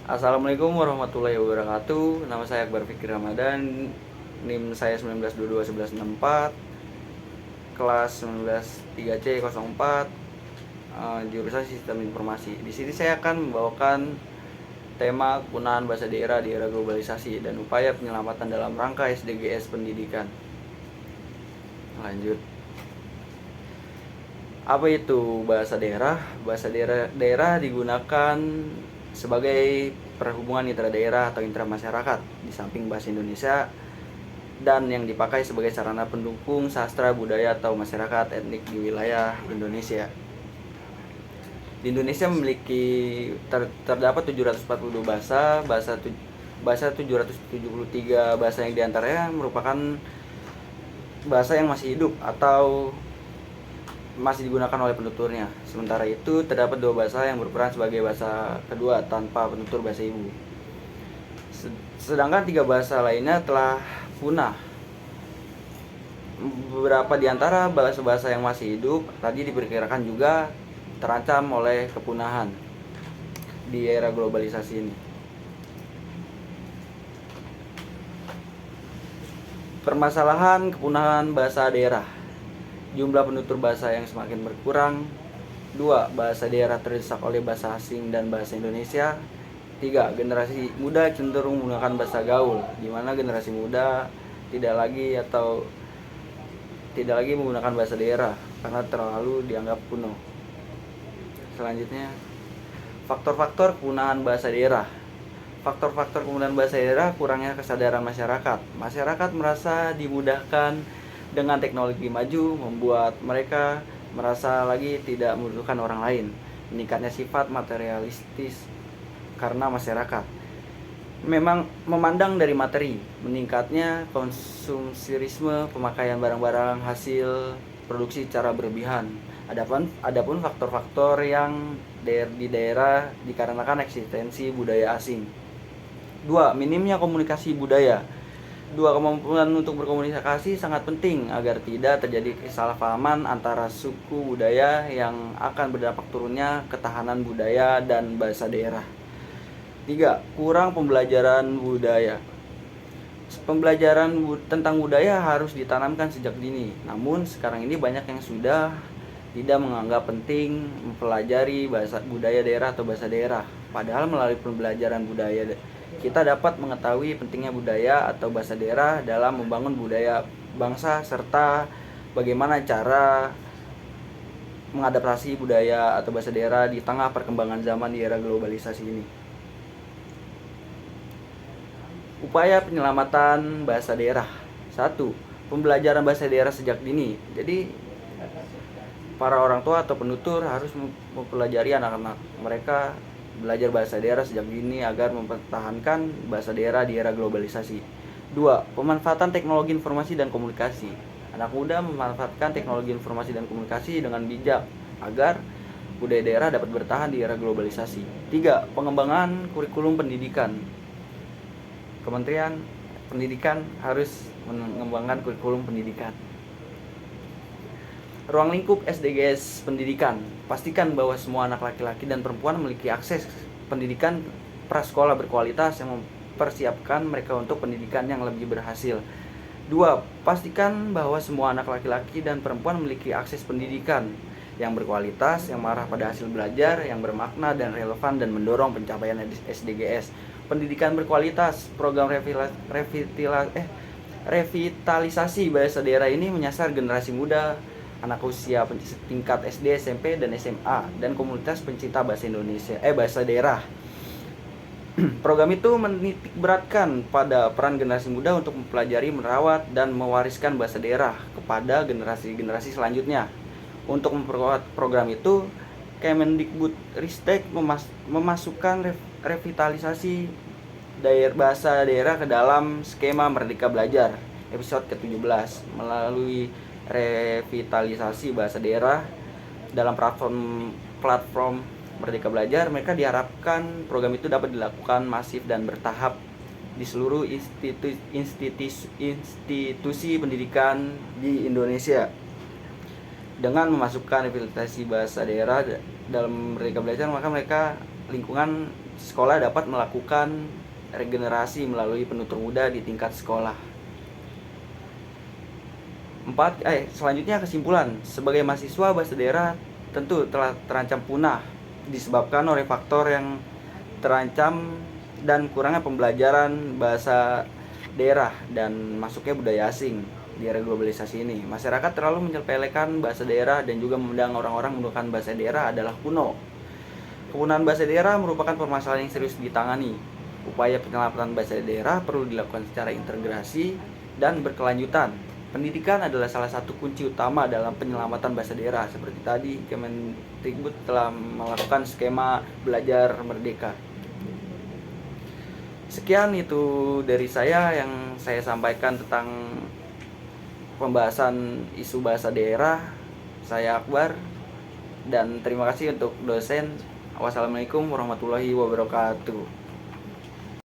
Assalamualaikum warahmatullahi wabarakatuh. Nama saya Akbar Fikri Ramadan. NIM saya 19221164, kelas 19 3C04, jurusan Sistem Informasi. Di sini saya akan membawakan tema kegunaan bahasa daerah di era globalisasi dan upaya penyelamatan dalam rangka SDGs pendidikan. Lanjut. Apa itu bahasa daerah? Bahasa daerah digunakan sebagai perhubungan intra daerah atau intra masyarakat di samping bahasa Indonesia, dan yang dipakai sebagai sarana pendukung sastra, budaya, atau masyarakat etnik di wilayah Indonesia. Di Indonesia memiliki terdapat 742 bahasa 773 bahasa yang diantaranya merupakan bahasa yang masih hidup atau masih digunakan oleh penuturnya. Sementara itu, terdapat 2 bahasa yang berperan sebagai bahasa kedua tanpa penutur bahasa ibu. Sedangkan 3 bahasa lainnya telah punah. Beberapa di antara bahasa-bahasa yang masih hidup tadi diperkirakan juga terancam oleh kepunahan di era globalisasi ini. Permasalahan kepunahan bahasa daerah. Jumlah penutur bahasa yang semakin berkurang. 2. Bahasa daerah terdesak oleh bahasa asing dan bahasa Indonesia. 3. Generasi muda cenderung menggunakan bahasa gaul, di mana generasi muda tidak lagi menggunakan bahasa daerah karena terlalu dianggap kuno. Selanjutnya, faktor-faktor kepunahan bahasa daerah. Faktor-faktor kemudahan bahasa daerah: kurangnya kesadaran masyarakat. Masyarakat merasa dimudahkan dengan teknologi maju, membuat mereka merasa lagi tidak membutuhkan orang lain. Meningkatnya sifat materialistis karena masyarakat memang memandang dari materi. Meningkatnya konsumerisme, pemakaian barang-barang hasil produksi secara berlebihan. Adapun faktor-faktor yang di daerah dikarenakan eksistensi budaya asing. 2. Minimnya komunikasi budaya. 2. Kemampuan untuk berkomunikasi sangat penting agar tidak terjadi kesalahpahaman antara suku budaya yang akan berdampak turunnya ketahanan budaya dan bahasa daerah. 3. Kurang pembelajaran budaya. Pembelajaran tentang budaya harus ditanamkan sejak dini. Namun sekarang ini banyak yang sudah tidak menganggap penting mempelajari bahasa budaya daerah atau bahasa daerah. Padahal melalui pembelajaran budaya kita dapat mengetahui pentingnya budaya atau bahasa daerah dalam membangun budaya bangsa serta bagaimana cara mengadaptasi budaya atau bahasa daerah di tengah perkembangan zaman di era globalisasi ini. Upaya penyelamatan bahasa daerah. 1. Pembelajaran bahasa daerah sejak dini. Jadi para orang tua atau penutur harus mempelajari anak-anak mereka belajar bahasa daerah sejak dini agar mempertahankan bahasa daerah di era globalisasi. 2. Pemanfaatan teknologi informasi dan komunikasi. Anak muda memanfaatkan teknologi informasi dan komunikasi dengan bijak agar budaya daerah dapat bertahan di era globalisasi. 3. Pengembangan kurikulum pendidikan. Kementerian Pendidikan harus mengembangkan kurikulum pendidikan. Ruang lingkup SDGs pendidikan. Pastikan bahwa semua anak laki-laki dan perempuan memiliki akses pendidikan prasekolah berkualitas yang mempersiapkan mereka untuk pendidikan yang lebih berhasil. 2. Pastikan bahwa semua anak laki-laki dan perempuan memiliki akses pendidikan yang berkualitas, yang mengarah pada hasil belajar yang bermakna dan relevan dan mendorong pencapaian SDGs. Pendidikan berkualitas. Program revitalisasi bahasa daerah ini menyasar generasi muda, anak usia tingkat SD, SMP, dan SMA, dan komunitas pencinta bahasa bahasa daerah. Program itu menitikberatkan pada peran generasi muda untuk mempelajari, merawat, dan mewariskan bahasa daerah kepada generasi-generasi selanjutnya. Untuk memperkuat program itu, Kemendikbudristek memasukkan revitalisasi bahasa daerah ke dalam skema Merdeka Belajar episode ke-17. Melalui revitalisasi bahasa daerah dalam platform Merdeka Belajar, mereka diharapkan program itu dapat dilakukan masif dan bertahap di seluruh institusi pendidikan di Indonesia. Dengan memasukkan revitalisasi bahasa daerah dalam Merdeka Belajar, maka lingkungan sekolah dapat melakukan regenerasi melalui penutur muda di tingkat sekolah. Selanjutnya kesimpulan. Sebagai mahasiswa, bahasa daerah tentu telah terancam punah disebabkan oleh faktor yang terancam dan kurangnya pembelajaran bahasa daerah dan masuknya budaya asing di era globalisasi ini. Masyarakat terlalu menyepelekan bahasa daerah dan juga memandang orang-orang menggunakan bahasa daerah adalah kuno. Kepunahan bahasa daerah merupakan permasalahan yang serius ditangani. Upaya penyelamatan bahasa daerah perlu dilakukan secara integrasi dan berkelanjutan. Pendidikan adalah salah satu kunci utama dalam penyelamatan bahasa daerah. Seperti tadi, Kemendikbud telah melakukan skema belajar merdeka. Sekian itu dari saya yang saya sampaikan tentang pembahasan isu bahasa daerah. Saya Akbar dan terima kasih untuk dosen. Wassalamualaikum warahmatullahi wabarakatuh.